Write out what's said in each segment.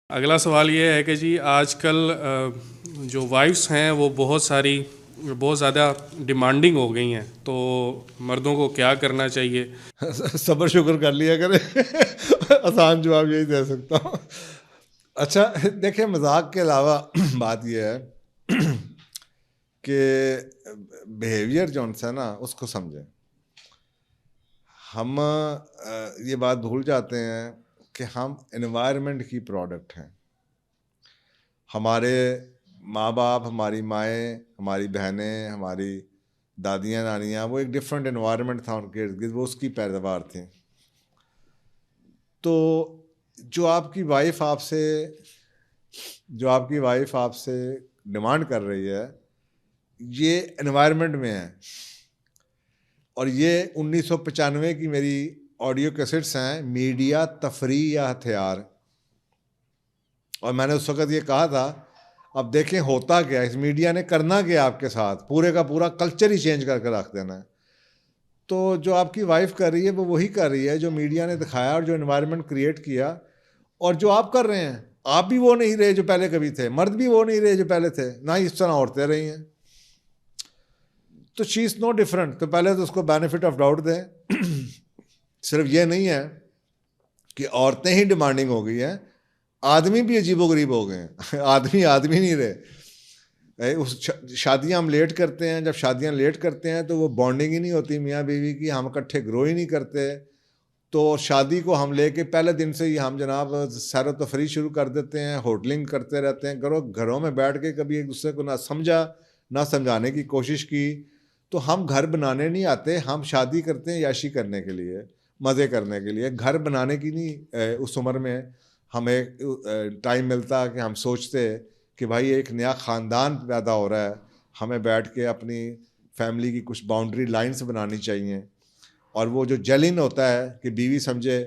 अगला सवाल ये है कि जी आजकल जो वाइफ्स हैं वो बहुत ज़्यादा डिमांडिंग हो गई हैं, तो मर्दों को क्या करना चाहिए? सब्र शुक्र कर लिया करें। आसान जवाब यही दे सकता हूँ। अच्छा, देखिए, मजाक के अलावा बात यह है कि बिहेवियर जो है ना उसको समझें। हम ये बात भूल जाते हैं कि हम एनवायरनमेंट की प्रोडक्ट हैं। हमारे माँ बाप, हमारी माएँ, हमारी बहनें, हमारी दादियाँ नानियाँ, वो एक डिफरेंट एनवायरनमेंट था उनके इर्द गिर्द, वो उसकी पैदावार थी। तो जो आपकी वाइफ आपसे जो आपकी वाइफ आपसे डिमांड कर रही है, ये एनवायरनमेंट में है। और ये 1995 की मेरी ऑडियो कैसेट्स हैं, मीडिया तफरीह या हथियार। और मैंने उस वक़्त ये कहा था, अब देखें होता क्या, इस मीडिया ने करना क्या आपके साथ, पूरे का पूरा कल्चर ही चेंज करके रख देना है। तो जो आपकी वाइफ कर रही है वो वही कर रही है जो मीडिया ने दिखाया और जो एनवायरनमेंट क्रिएट किया। और जो आप कर रहे हैं, आप भी वो नहीं रहे जो पहले कभी थे, मर्द भी वो नहीं रहे जो पहले थे, ना ही इस तरह औरतें रही हैं। तो शी इज़ नो डिफरेंट। तो पहले तो उसको बेनिफिट ऑफ डाउट दें। सिर्फ ये नहीं है कि औरतें ही डिमांडिंग हो गई हैं, आदमी भी अजीबोगरीब हो गए हैं। आदमी आदमी नहीं रहे। शादियां हम लेट करते हैं, जब शादियां लेट करते हैं तो वो बॉन्डिंग ही नहीं होती मियाँ बीवी की, हम इकट्ठे ग्रो ही नहीं करते। तो शादी को हम लेके पहले दिन से ही हम जनाब सैर तफरी शुरू कर देते हैं, होटलिंग करते रहते हैं। घरों में बैठ के कभी एक दूसरे को ना समझा, ना समझाने की कोशिश की। तो हम घर बनाने नहीं आते, हम शादी करते हैं याशी करने के लिए, मज़े करने के लिए। घर बनाने की नहीं उस उम्र में हमें टाइम मिलता कि हम सोचते कि भाई एक नया ख़ानदान पैदा हो रहा है, हमें बैठ के अपनी फैमिली की कुछ बाउंड्री लाइंस बनानी चाहिए। और वो जो जेलिन होता है कि बीवी समझे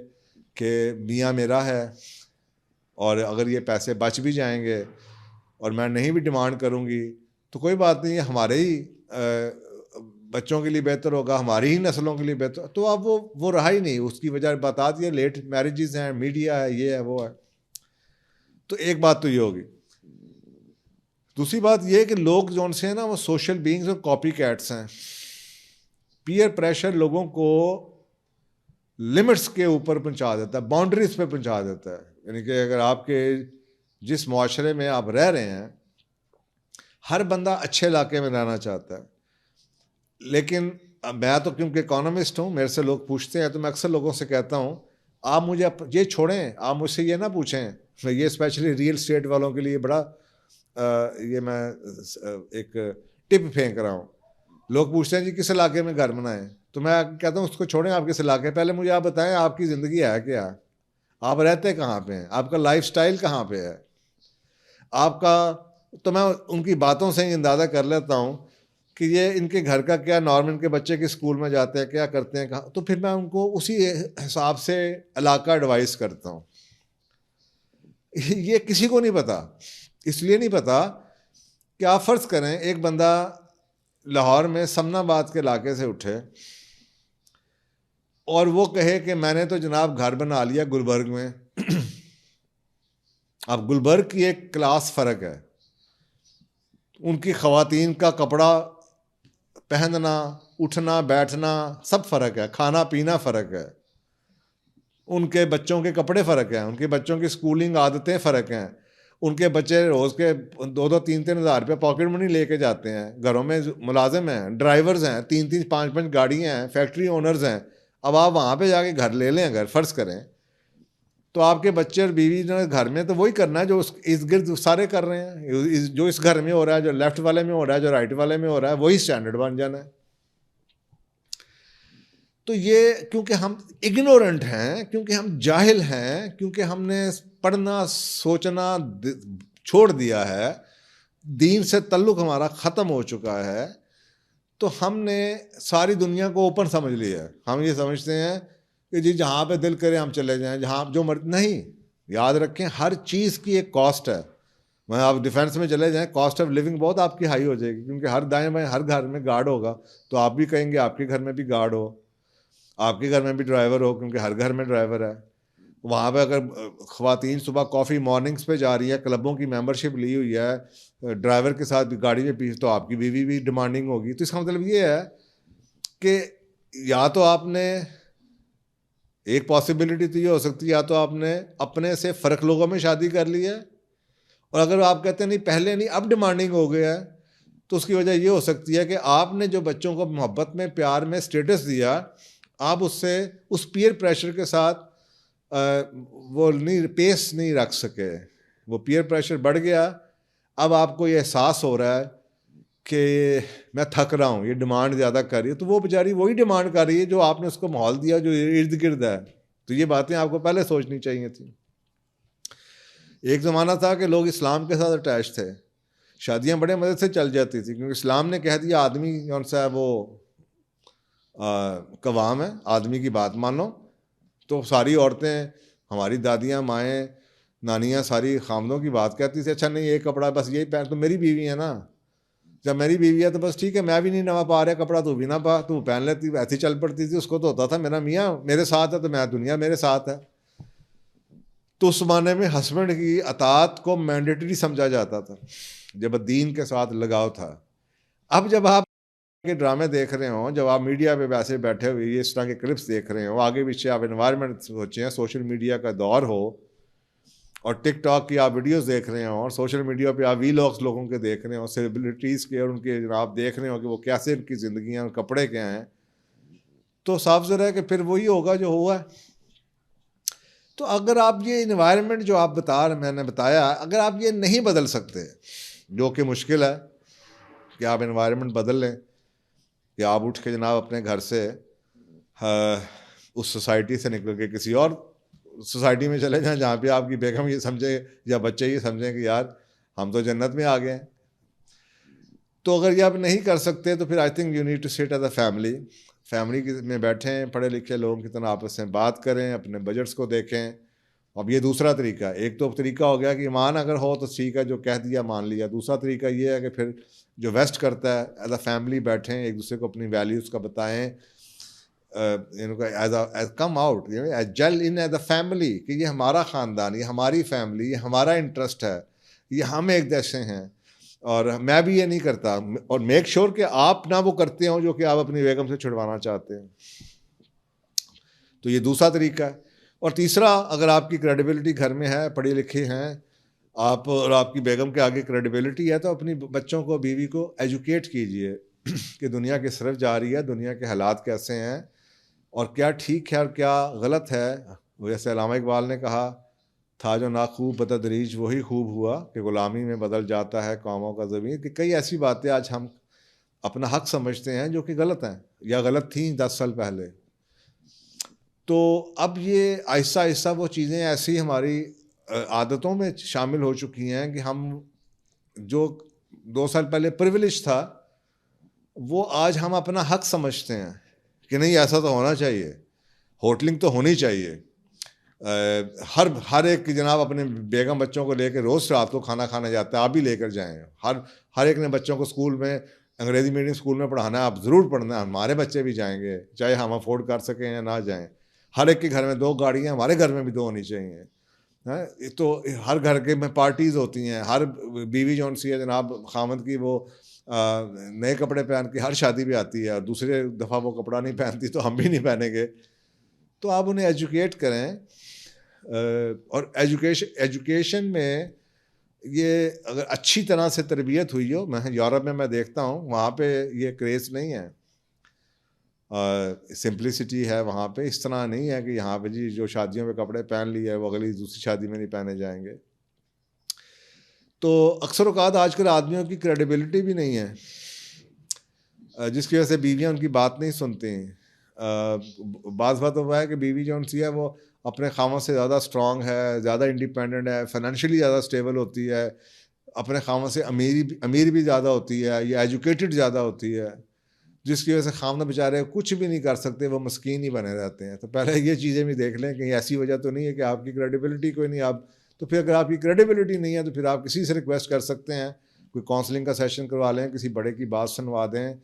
कि मियाँ मेरा है, और अगर ये पैसे बच भी जाएंगे और मैं नहीं भी डिमांड करूँगी तो कोई बात नहीं, हमारे ही बच्चों के लिए बेहतर होगा, हमारी ही नस्लों के लिए बेहतर। तो अब वो रहा ही नहीं। उसकी वजह बता दिए, लेट मैरिजेस हैं, मीडिया है, ये है, वो है। तो एक बात तो ये होगी। दूसरी बात ये है कि लोग जो उनसे हैं ना, वो सोशल बीइंग्स और कॉपी कैट्स हैं। पीयर प्रेशर लोगों को लिमिट्स के ऊपर पहुंचा देता है, बाउंड्रीज पे पहुंचा देता है। यानी कि अगर आपके जिस माशरे में आप रह रहे हैं, हर बंदा अच्छे इलाके में रहना चाहता है। लेकिन मैं तो क्योंकि इकोनॉमिस्ट हूँ, मेरे से लोग पूछते हैं, तो मैं अक्सर लोगों से कहता हूँ, आप मुझे ये छोड़ें, आप मुझसे ये ना पूछें। ये स्पेशली रियल स्टेट वालों के लिए बड़ा ये मैं एक टिप फेंक रहा हूँ। लोग पूछते हैं जी किस इलाके में घर बनाएं, तो मैं कहता हूँ उसको छोड़ें, आप किस इलाके, पहले मुझे आप बताएं आपकी ज़िंदगी है क्या, आप रहते कहाँ पे हैं, आपका लाइफस्टाइल कहाँ पे है आपका। तो मैं उनकी बातों से ही अंदाज़ा कर लेता हूँ कि ये इनके घर का क्या नॉर्म, इनके बच्चे किस स्कूल में जाते हैं, क्या करते हैं, कहाँ। तो फिर मैं उनको उसी हिसाब से इलाका एडवाइस करता हूँ। ये किसी को नहीं पता। इसलिए नहीं पता कि आप फ़र्ज़ करें एक बंदा लाहौर में समनाबाद के इलाके से उठे और वो कहे कि मैंने तो जनाब घर बना लिया गुलबर्ग में। अब गुलबर्ग की एक क्लास फ़र्क है, उनकी ख़वातीन का कपड़ा पहनना, उठना बैठना सब फ़र्क है, खाना पीना फ़र्क है, उनके बच्चों के कपड़े फ़र्क हैं, उनके बच्चों की स्कूलिंग आदतें फ़र्क हैं। उनके बच्चे रोज़ के 2-2 3-3 हज़ार रुपये पॉकेट मनी लेके जाते हैं, घरों में मुलाजिम हैं, ड्राइवर्स हैं, 3-3 5-5 गाड़ियाँ हैं, फैक्ट्री ओनर्स हैं। अब आप वहाँ पे जाके घर ले लें अगर फ़र्ज़ करें, तो आपके बच्चे और बीवी ने घर में तो वही करना है जो इस गिर्द सारे कर रहे हैं। जो इस घर में हो रहा है, जो लेफ्ट वाले में हो रहा है, जो राइट वाले में हो रहा है, वही स्टैंडर्ड बन जाना है। तो ये क्योंकि हम इग्नोरेंट हैं, क्योंकि हम जाहिल हैं, क्योंकि हमने पढ़ना सोचना छोड़ दिया है, दीन से तल्लुक़ हमारा ख़त्म हो चुका है, तो हमने सारी दुनिया को ओपन समझ लिया है। हम ये समझते हैं कि जी जहाँ पे दिल करे हम चले जाएं, जहाँ जो मर्जी नहीं। याद रखें, हर चीज़ की एक कॉस्ट है। मैं आप डिफेंस में चले जाएं, कॉस्ट ऑफ लिविंग बहुत आपकी हाई हो जाएगी, क्योंकि हर दाएं बाएं हर घर में गार्ड होगा। तो आप भी कहेंगे आपके घर में भी गार्ड हो, आपके घर में भी ड्राइवर हो, क्योंकि हर घर में ड्राइवर है। वहाँ पे अगर ख़वातीन सुबह कॉफ़ी मॉर्निंग्स पे जा रही है, क्लबों की मेंबरशिप ली हुई है, ड्राइवर के साथ भी गाड़ी में पी, तो आपकी बीवी भी डिमांडिंग होगी। तो इसका मतलब ये है कि या तो आपने, एक पॉसिबिलिटी तो ये हो सकती है, या तो आपने अपने से फ़र्क लोगों में शादी कर ली है, और अगर आप कहते हैं नहीं पहले नहीं अब डिमांडिंग हो गया है, तो उसकी वजह ये हो सकती है कि आपने जो बच्चों को मोहब्बत में, प्यार में स्टेटस दिया, आप उससे उस पीयर प्रेशर के साथ वो नहीं, पेस नहीं रख सके, वो पीयर प्रेशर बढ़ गया। अब आपको ये एहसास हो रहा है कि मैं थक रहा हूँ, ये डिमांड ज़्यादा कर रही है, तो वो बेचारी वही डिमांड कर रही है जो आपने उसको माहौल दिया, जो इर्द गिर्द है। तो ये बातें आपको पहले सोचनी चाहिए थी। एक ज़माना था कि लोग इस्लाम के साथ अटैच थे, शादियाँ बड़े मज़े से चल जाती थी, क्योंकि इस्लाम ने कह दिया आदमी कौन सा है वो कवाम है, आदमी की बात मानो। तो सारी औरतें, हमारी दादियाँ, माएँ, नानियाँ सारी खामदों की बात कहती थी, अच्छा नहीं ये कपड़ा बस यही पहन, तो मेरी बीवी है ना, जब मेरी बीवी है तो बस ठीक है, मैं भी नहीं नवा पा रहा कपड़ा, तू भी ना पा, तू पहन लेती, ऐसी चल पड़ती थी। उसको तो होता था मेरा मियाँ मेरे साथ है तो मैं दुनिया मेरे साथ है। तो उस ज़माने में हस्बैंड की अतात को मैंडेटरी समझा जाता था, जब दीन के साथ लगाव था। अब जब आप के ड्रामे देख रहे हो, जब आप मीडिया पे वैसे बैठे हुए ये इस तरह के क्लिप्स देख रहे हो, आगे पीछे आप एनवायरनमेंट सोचें, सोशल मीडिया का दौर हो, और टिकटॉक की आप वीडियोस देख रहे हो, और सोशल मीडिया पे आप वीलॉग्स लोगों के देख रहे हो, सेलिब्रिटीज़ के और उनके आप देख रहे हो कि वो कैसे उनकी ज़िंदगी और कपड़े क्या हैं, तो साफ ज़रा है कि फिर वही होगा जो हुआ है। तो अगर आप ये इन्वायरमेंट जो आप मैंने बताया, अगर आप ये नहीं बदल सकते, जो कि मुश्किल है कि आप इन्वायरमेंट बदल लें, कि आप उठ के जनाब अपने घर से उस सोसाइटी से निकल के किसी और सोसाइटी में चले जाएं जहाँ पे आपकी बेगम ये समझे या बच्चे ये समझें कि यार हम तो जन्नत में आ गए हैं। तो अगर ये आप नहीं कर सकते तो फिर I think you need to sit as a family में बैठें, पढ़े लिखे लोगों की तरह आपस में बात करें, अपने बजट्स को देखें। अब ये दूसरा तरीका, एक तो तरीका हो गया कि ईमान अगर हो तो ठीक है, जो कह दिया मान लिया। दूसरा तरीका ये है कि फिर जो वेस्ट करता है, एज अ फैमिली बैठें, एक दूसरे को अपनी वैल्यूज़ का बताएं, as come out, as gel in as a family, कि ये हमारा ख़ानदान, ये हमारी फैमिली, ये हमारा इंटरेस्ट है, ये हम एक जैसे हैं, और मैं भी ये नहीं करता। और मेक श्योर कि आप ना वो करते हो जो कि आप अपनी बेगम से छुड़वाना चाहते हैं। तो ये दूसरा तरीका है। और तीसरा, अगर आपकी क्रेडिबिलिटी घर में है, पढ़ी लिखी हैं आप, और आपकी बेगम के आगे क्रेडिबिलिटी है, तो अपनी बच्चों को, बीवी को एजुकेट कीजिए कि दुनिया किस तरफ जा रही है, दुनिया के हालात कैसे हैं, और क्या ठीक है और क्या गलत है। जैसे अल्लामा इकबाल ने कहा था, जो ना खूब बतदरीज वही खूब हुआ, कि ग़ुलामी में बदल जाता है कौमों का ज़मीन। कि कई ऐसी बातें आज हम अपना हक समझते हैं जो कि गलत हैं, या गलत थी 10 साल पहले। तो अब ये आहिस्ता आहिस्ता वो चीज़ें ऐसी हमारी आदतों में शामिल हो चुकी हैं कि हम जो 2 साल पहले प्रिविलेज था, वो आज हम अपना हक समझते हैं कि नहीं ऐसा तो होना चाहिए, होटलिंग तो होनी चाहिए। हर एक की जनाब अपने बेगम बच्चों को लेकर रोज़ रात को खाना खाने जाता है, आप भी लेकर जाएं। हर एक ने बच्चों को स्कूल में, अंग्रेज़ी मीडियम स्कूल में पढ़ाना है, आप ज़रूर पढ़ना है। हमारे बच्चे भी जाएंगे, चाहे हम अफोर्ड कर सकें या ना जाएं। हर एक के घर में 2 गाड़ियाँ, हमारे घर में भी 2 होनी चाहिए। तो हर घर के में पार्टीज़ होती हैं, हर बीवी जौन सी है जनाब खामद की, वो नए कपड़े पहन के हर शादी भी आती है, और दूसरे दफ़ा वो कपड़ा नहीं पहनती, तो हम भी नहीं पहनेंगे। तो आप उन्हें एजुकेट करें। और एजुकेशन में ये अगर अच्छी तरह से तरबियत हुई हो, मैं यूरोप में मैं देखता हूँ वहाँ पे ये क्रेज़ नहीं है, सिंप्लिसिटी है वहाँ पे। इस तरह नहीं है कि यहाँ पे जी जो शादियों में कपड़े पहन लिए वो अगली दूसरी शादी में नहीं पहने जाएंगे। तो अक्सर औक़ात आजकल आदमियों की क्रेडिबिलिटी भी नहीं है, जिसकी वजह से बीवियाँ उनकी बात नहीं सुनती। बात तो वह है कि बीवी जो उनसी है वो अपने खामों से ज़्यादा स्ट्रॉन्ग है, ज़्यादा इंडिपेंडेंट है, फाइनेंशियली ज़्यादा स्टेबल होती है, अपने खामों से अमीर भी ज़्यादा होती है, या एजुकेटेड ज़्यादा होती है, जिसकी वजह से खामद बेचारे कुछ भी नहीं कर सकते, वो मस्कीन ही बने रहते हैं। तो पहले ये चीज़ें भी देख लें, कहीं ऐसी वजह तो नहीं है कि आपकी क्रेडिबिलिटी कोई नहीं। आप तो फिर अगर आपकी क्रेडिबिलिटी नहीं है तो फिर आप किसी से रिक्वेस्ट कर सकते हैं, कोई काउंसलिंग का सेशन करवा लें, किसी बड़े की बात सुनवा दें,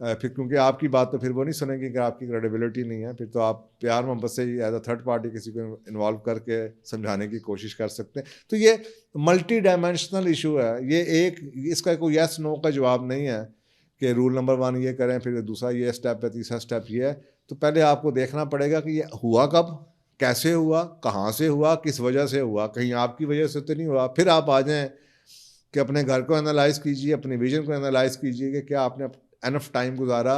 फिर क्योंकि आपकी बात तो फिर वो नहीं सुनेंगे कि आपकी क्रेडिबिलिटी नहीं है, फिर तो आप प्यार मोहब्बत से ही एज अ थर्ड पार्टी किसी को इन्वॉल्व करके समझाने की कोशिश कर सकते हैं। तो ये मल्टी डायमेंशनल इशू है, ये एक इसका कोई यस नो का जवाब नहीं है कि रूल नंबर 1 ये करें, फिर दूसरा ये स्टेप है, तीसरा स्टेप ये है। तो पहले आपको देखना पड़ेगा कि ये हुआ कब, कैसे हुआ, कहाँ से हुआ, किस वजह से हुआ, कहीं आपकी वजह से तो नहीं हुआ। फिर आप आ जाएँ कि अपने घर को एनालाइज कीजिए, अपने विजन को एनालाइज कीजिए कि क्या आपने एनफ टाइम गुजारा,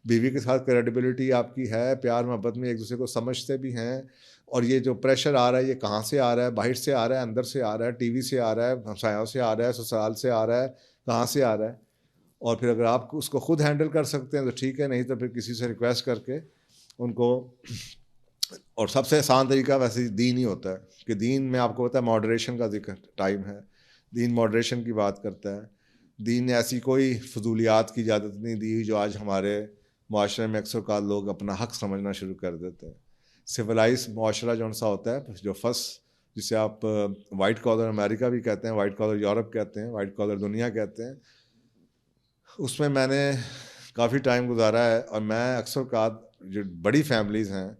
बीवी के साथ क्रेडिबिलिटी आपकी है, प्यार मोहब्बत में एक दूसरे को समझते भी हैं, और ये जो प्रेशर आ रहा है ये कहाँ से आ रहा है, बाहर से आ रहा है, अंदर से आ रहा है, टीवी से आ रहा है, हमसायों से आ रहा है, ससुराल से आ रहा है, कहाँ से आ रहा है। और फिर अगर आप उसको खुद हैंडल कर सकते हैं तो ठीक है, नहीं तो फिर किसी से रिक्वेस्ट करके उनको। और सबसे आसान तरीका वैसे दीन ही होता है कि दीन में आपको पता है मॉडरेशन का जिक्र टाइम है, दीन मॉडरेशन की बात करता है। दीन ने ऐसी कोई फजूलियात की इजाज़त नहीं दी जो आज हमारे माशरे में अक्सर का लोग अपना हक समझना शुरू कर देते हैं। सिविलाइज माशरा जो सा होता है, जो फर्स्ट जिसे आप वाइट कॉलर अमेरिका भी कहते हैं, वाइट कॉलर यूरोप कहते हैं, वाइट कॉलर दुनिया कहते हैं, उसमें मैंने काफ़ी टाइम गुजारा है। और मैं अक्सर का जो बड़ी फैमिलीज़ हैं,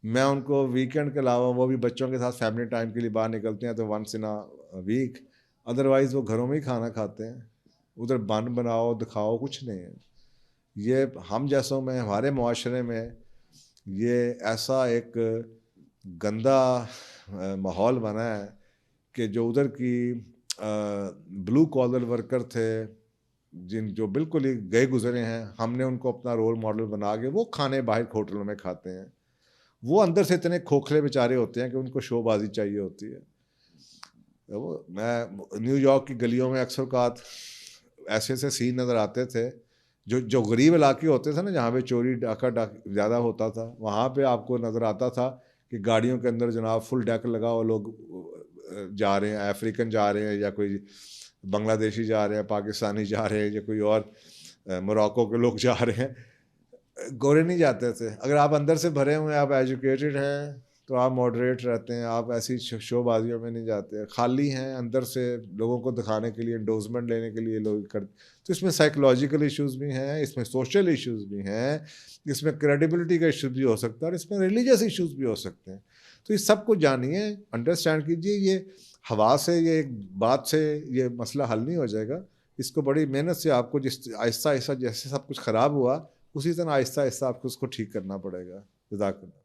मैं उनको वीकेंड के अलावा, वो भी बच्चों के साथ फैमिली टाइम के लिए बाहर निकलते हैं तो once in a week, otherwise वो घरों में ही खाना खाते हैं। उधर बन बनाओ दिखाओ कुछ नहीं है। ये हम जैसों में, हमारे माशरे में ये ऐसा एक गंदा माहौल बना है कि जो उधर की ब्लू कॉलर वर्कर थे, जो बिल्कुल ही गए गुजरे हैं, हमने उनको अपना रोल मॉडल बना के वो खाने बाहर होटलों में खाते हैं। वो अंदर से इतने खोखले बेचारे होते हैं कि उनको शोबाजी चाहिए होती है। वो मैं न्यूयॉर्क की गलियों में अक्सर का ऐसे ऐसे सीन नज़र आते थे, जो गरीब इलाके होते थे ना, जहाँ पे चोरी डाका ज़्यादा होता था, वहाँ पे आपको नज़र आता था कि गाड़ियों के अंदर जनाब फुल डेक लगा हुआ, लोग जा रहे हैं, अफ्रीकन जा रहे हैं, या कोई बांग्लादेशी जा रहे हैं, पाकिस्तानी जा रहे हैं, या कोई और मोरक्को के लोग जा रहे हैं। गोरे नहीं जाते थे। अगर आप अंदर से भरे हुए हैं, आप एजुकेटेड हैं, तो आप मॉडरेट रहते हैं, आप ऐसी शोबाजियों में नहीं जाते। खाली हैं अंदर से, लोगों को दिखाने के लिए, एंडोर्समेंट लेने के लिए लोग करते। तो इसमें साइकोलॉजिकल इश्यूज़ भी हैं, इसमें सोशल इश्यूज़ भी हैं, इसमें क्रेडिबिलिटी का इशू भी हो सकता है, और इसमें रिलीजियस इश्यूज़ भी हो सकते हैं। तो इस सब को जानिए, अंडरस्टैंड कीजिए। ये हवा से, ये एक बात से ये मसला हल नहीं हो जाएगा। इसको बड़ी मेहनत से आपको, जिस आहिस्ता आहिस्ता जैसे सब कुछ ख़राब हुआ, उसी तरह आहिस्ता आहिस्ता आपको उसको ठीक करना पड़ेगा। जज़ाकल्लाह।